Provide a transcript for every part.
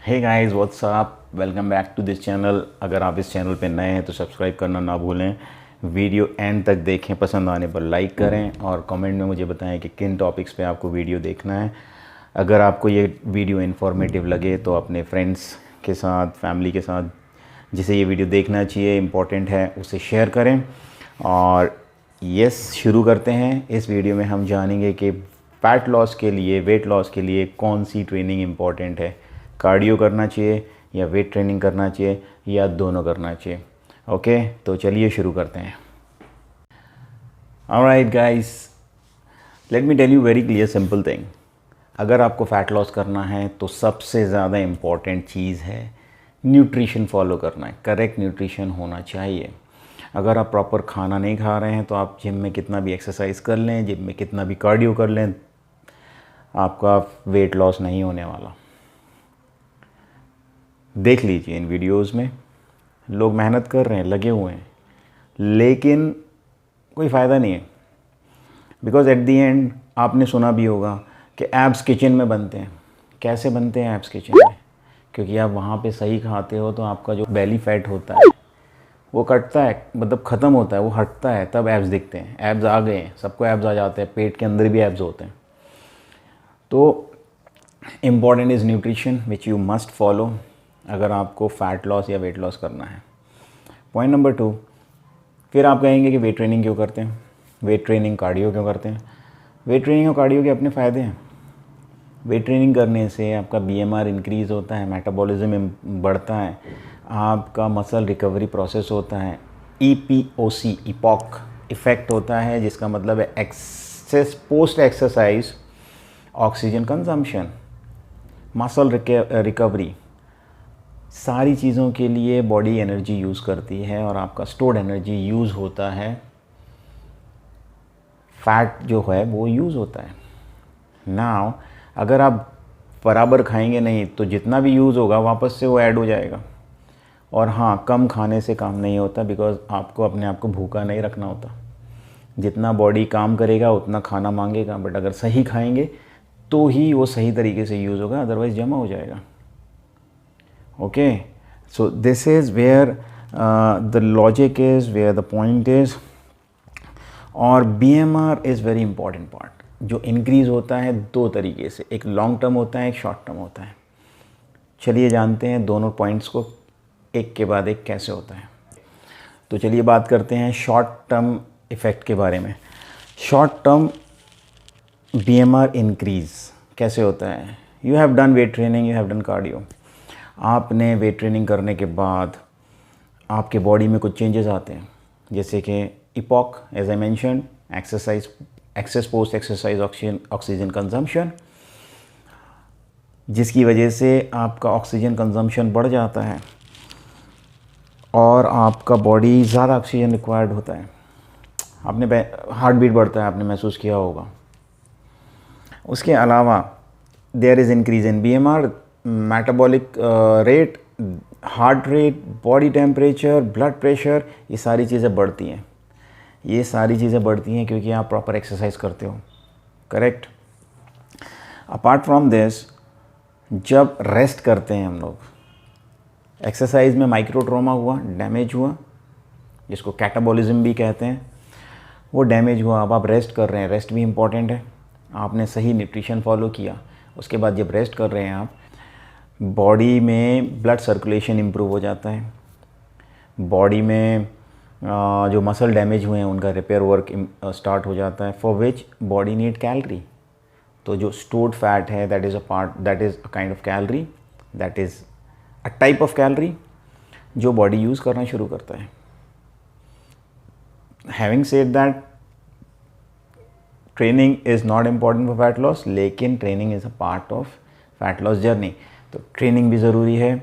Hey guys what's up, welcome back to this channel. अगर आप इस चैनल पे नए हैं तो सब्सक्राइब करना ना भूलें। वीडियो एंड तक देखें, पसंद आने पर लाइक करें और कमेंट में मुझे बताएं कि किन टॉपिक्स पे आपको वीडियो देखना है। अगर आपको ये वीडियो इन्फॉर्मेटिव लगे तो अपने फ्रेंड्स के साथ, फैमिली के साथ, जिसे ये वीडियो देखना चाहिए, इम्पोर्टेंट है, उसे शेयर करें। और यस, शुरू करते हैं। इस वीडियो में हम जानेंगे कि फ़ैट लॉस के लिए, वेट लॉस के लिए कौन सी ट्रेनिंग इम्पॉर्टेंट है। कार्डियो करना चाहिए या वेट ट्रेनिंग करना चाहिए या दोनों करना चाहिए। ओके, तो चलिए शुरू करते हैं। Alright guys, let me tell you very clear simple thing. अगर आपको फ़ैट लॉस करना है तो सबसे ज़्यादा इम्पॉर्टेंट चीज़ है न्यूट्रिशन फॉलो करना है। करेक्ट न्यूट्रिशन होना चाहिए। अगर आप प्रॉपर खाना नहीं खा रहे हैं तो आप जिम में कितना भी एक्सरसाइज कर लें, जिम में कितना भी कार्डियो कर लें, आपका वेट लॉस नहीं होने वाला। देख लीजिए, इन वीडियोस में लोग मेहनत कर रहे हैं, लगे हुए हैं, लेकिन कोई फ़ायदा नहीं है। बिकॉज एट दी एंड आपने सुना भी होगा कि एब्स किचन में बनते हैं। कैसे बनते हैं एब्स किचन में? क्योंकि आप वहाँ पे सही खाते हो तो आपका जो बेली फैट होता है वो कटता है, मतलब ख़त्म होता है, वो हटता है, तब एब्स दिखते हैं। एब्स आ गए हैं, सबको एब्स आ जाते हैं, पेट के अंदर भी एब्स होते हैं। तो important is nutrition which you must follow अगर आपको फ़ैट लॉस या वेट लॉस करना है। पॉइंट नंबर 2, फिर आप कहेंगे कि वेट ट्रेनिंग क्यों करते हैं, वेट ट्रेनिंग कार्डियो क्यों करते हैं। वेट ट्रेनिंग और कार्डियो के अपने फ़ायदे हैं। वेट ट्रेनिंग करने से आपका BMR इंक्रीज़ होता है, मेटाबॉलिज्म बढ़ता है, आपका मसल रिकवरी प्रोसेस होता है, EPOC इपॉक इफ़ेक्ट होता है, जिसका मतलब है excess post exercise oxygen consumption, muscle recovery. सारी चीज़ों के लिए बॉडी एनर्जी यूज़ करती है और आपका स्टोर्ड एनर्जी यूज़ होता है, फैट जो है वो यूज़ होता है। नाउ अगर आप बराबर खाएंगे नहीं तो जितना भी यूज़ होगा वापस से वो ऐड हो जाएगा। और हाँ, कम खाने से काम नहीं होता, बिकॉज आपको अपने आप को भूखा नहीं रखना होता। जितना बॉडी काम करेगा उतना खाना मांगेगा, बट अगर सही खाएंगे तो ही वो सही तरीके से यूज़ होगा, अदरवाइज़ जमा हो जाएगा। Okay, so this is where the logic is, where the point is। और BMR is very important part, जो इंक्रीज़ होता है दो तरीके से, एक लॉन्ग टर्म होता है, एक शॉर्ट टर्म होता है। चलिए जानते हैं दोनों पॉइंट्स को एक के बाद एक कैसे होता है। तो चलिए बात करते हैं शॉर्ट टर्म इफ़ेक्ट के बारे में। शॉर्ट टर्म BMR इंक्रीज़ कैसे होता है? You have done weight training, you have done cardio. आपने वेट ट्रेनिंग करने के बाद आपके बॉडी में कुछ चेंजेस आते हैं, जैसे कि EPOC, as I mention, excess post exercise oxygen consumption, जिसकी वजह से आपका ऑक्सीजन कंजम्पशन बढ़ जाता है और आपका बॉडी ज़्यादा ऑक्सीजन रिक्वायर्ड होता है। आपने हार्ट बीट बढ़ता है, आपने महसूस किया होगा। उसके अलावा there is increase in BMR, metabolic rate, heart rate, body temperature, blood pressure, ये सारी चीज़ें बढ़ती हैं। ये सारी चीज़ें बढ़ती हैं क्योंकि आप प्रॉपर एक्सरसाइज करते हो। करेक्ट। अपार्ट फ्रॉम दिस, जब रेस्ट करते हैं हम लोग, एक्सरसाइज में माइक्रो ट्रॉमा हुआ, डैमेज हुआ, जिसको कैटाबॉलिज्म भी कहते हैं, वो डैमेज हुआ। अब आप रेस्ट कर रहे हैं, रेस्ट भी इम्पॉर्टेंट है। आपने सही न्यूट्रिशन फॉलो किया, उसके बाद जब रेस्ट कर रहे हैं आप, बॉडी में ब्लड सर्कुलेशन इम्प्रूव हो जाता है। बॉडी में जो मसल डैमेज हुए हैं उनका रिपेयर वर्क स्टार्ट हो जाता है, for which body need calorie. तो जो स्टोर्ड फैट है, that is a kind of calorie, that is a type of calorie जो बॉडी यूज़ करना शुरू करता है। Having said that, training is not important for fat loss, लेकिन training is a part of fat loss journey. तो training भी ज़रूरी है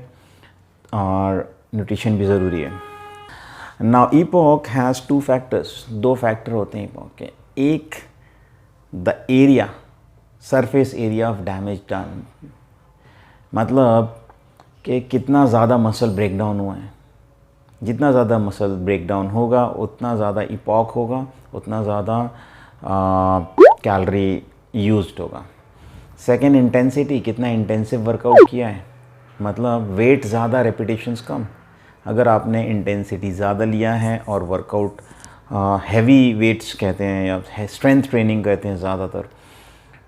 और न्यूट्रिशन भी ज़रूरी है। Now EPOC has 2 factors, 2 factor होते हैं ईपॉक के। एक, the area, surface area of damage done, मतलब कि कितना ज़्यादा मसल ब्रेक डाउन हुआ है। जितना ज़्यादा मसल ब्रेक डाउन होगा उतना ज़्यादा ईपॉक होगा, उतना ज़्यादा कैलोरी यूज्ड होगा। सेकेंड, इंटेंसिटी, कितना इंटेंसिव वर्कआउट किया है। मतलब वेट ज़्यादा, रेपिटेशंस कम। अगर आपने इंटेंसिटी ज़्यादा लिया है और वर्कआउट हैवी वेट्स कहते हैं या स्ट्रेंथ ट्रेनिंग कहते हैं ज़्यादातर,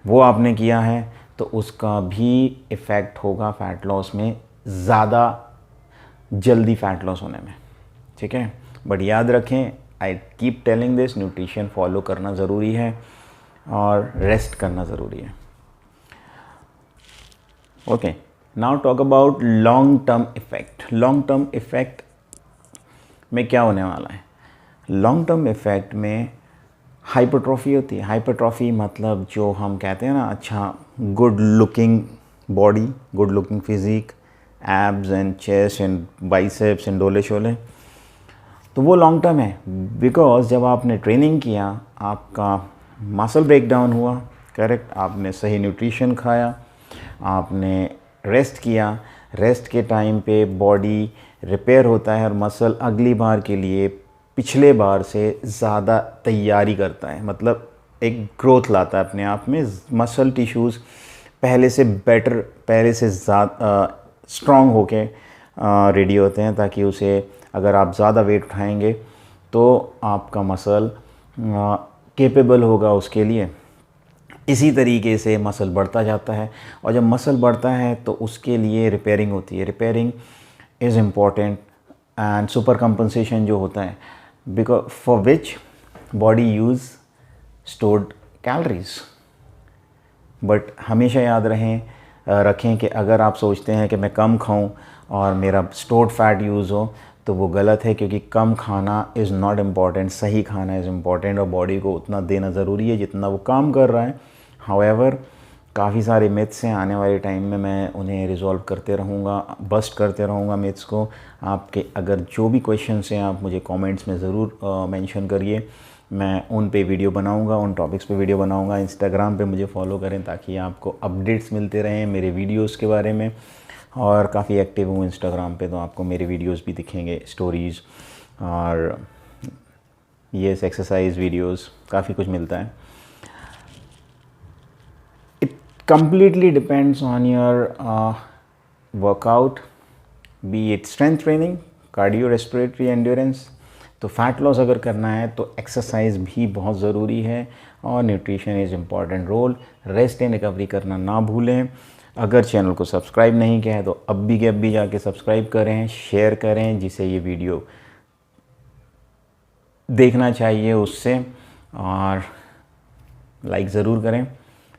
वो आपने किया है, तो उसका भी इफ़ेक्ट होगा फ़ैट लॉस में, ज़्यादा जल्दी फ़ैट लॉस होने में। ठीक है, बट याद रखें, I keep telling this, nutrition follow करना ज़रूरी है और रेस्ट करना ज़रूरी है। Okay, now talk about long term effect. Long term effect में क्या होने वाला है? लॉन्ग टर्म इफ़ेक्ट में हाइपरट्रॉफी होती है। हाइपरट्रॉफी मतलब जो हम कहते हैं ना, अच्छा good looking body, good looking physique, abs and chest and biceps and डोले शोले, तो वो लॉन्ग टर्म है। बिकॉज जब आपने ट्रेनिंग किया, आपका मसल ब्रेकडाउन हुआ, करेक्ट, आपने सही न्यूट्रिशन खाया, आपने रेस्ट किया, रेस्ट के टाइम पे बॉडी रिपेयर होता है और मसल अगली बार के लिए पिछले बार से ज़्यादा तैयारी करता है, मतलब एक ग्रोथ लाता है अपने आप में। मसल टिश्यूज़ पहले से बेटर, पहले से ज़्यादा स्ट्रॉन्ग होके रेडी होते हैं, ताकि उसे अगर आप ज़्यादा वेट उठाएंगे तो आपका मसल कैपेबल होगा उसके लिए। इसी तरीके से मसल बढ़ता जाता है, और जब मसल बढ़ता है तो उसके लिए रिपेयरिंग होती है। Repairing is important and super compensation जो होता है, because for which body use stored calories. But हमेशा याद रखें कि अगर आप सोचते हैं कि मैं कम खाऊं और मेरा स्टोर्ड फैट यूज़ हो, तो वो गलत है, क्योंकि कम खाना इज़ नॉट इम्पॉर्टेंट, सही खाना इज़ इम्पॉर्टेंट, और बॉडी को उतना देना ज़रूरी है जितना वो काम कर रहा है। हाउएवर काफ़ी सारे मिथ्स हैं, आने वाले टाइम में मैं उन्हें रिजॉल्व करते रहूँगा, बस्ट करते रहूँगा मिथ्स को। आपके अगर जो भी क्वेश्चंस हैं आप मुझे कमेंट्स में ज़रूर मेंशन करिए, मैं उन पे वीडियो बनाऊँगा, उन टॉपिक्स पे वीडियो बनाऊँगा। इंस्टाग्राम पे मुझे फॉलो करें ताकि आपको अपडेट्स मिलते रहें मेरे वीडियोस के बारे में, और काफ़ी एक्टिव हूँ इंस्टाग्राम पे, तो आपको मेरे वीडियोस भी दिखेंगे, स्टोरीज़ और ये एक्सरसाइज वीडियोस, काफ़ी कुछ मिलता है। It completely depends on your workout, B it strength training, cardio respiratory endurance. तो फैट लॉस अगर करना है तो एक्सरसाइज भी बहुत ज़रूरी है, और nutrition is important role. Rest and recovery करना ना भूलें। अगर चैनल को सब्सक्राइब नहीं किया है तो अब भी जाके सब्सक्राइब करें, शेयर करें, जिसे ये वीडियो देखना चाहिए उससे, और लाइक ज़रूर करें।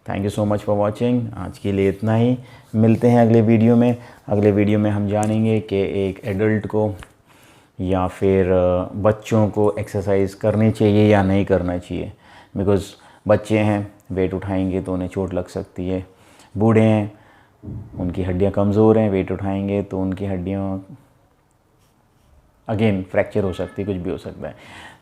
Thank you so much for watching. आज के लिए इतना ही, मिलते हैं अगले वीडियो में। अगले वीडियो में हम जानेंगे कि एक एडल्ट को या फिर बच्चों को एक्सरसाइज करनी चाहिए या नहीं करना चाहिए। बिकॉज़ बच्चे हैं, वेट उठाएंगे तो उन्हें चोट लग सकती है। बूढ़े हैं, उनकी हड्डियां कमज़ोर हैं, वेट उठाएंगे तो उनकी हड्डियां अगेन फ्रैक्चर हो सकती है, कुछ भी हो सकता है।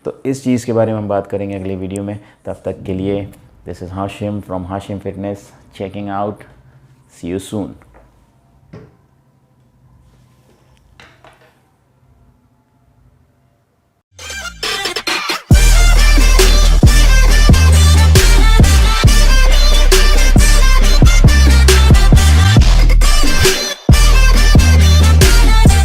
तो इस चीज़ के बारे में हम बात करेंगे अगले वीडियो में। तब तक के लिए this is Hashim from Hashim fitness, checking out. See you soon.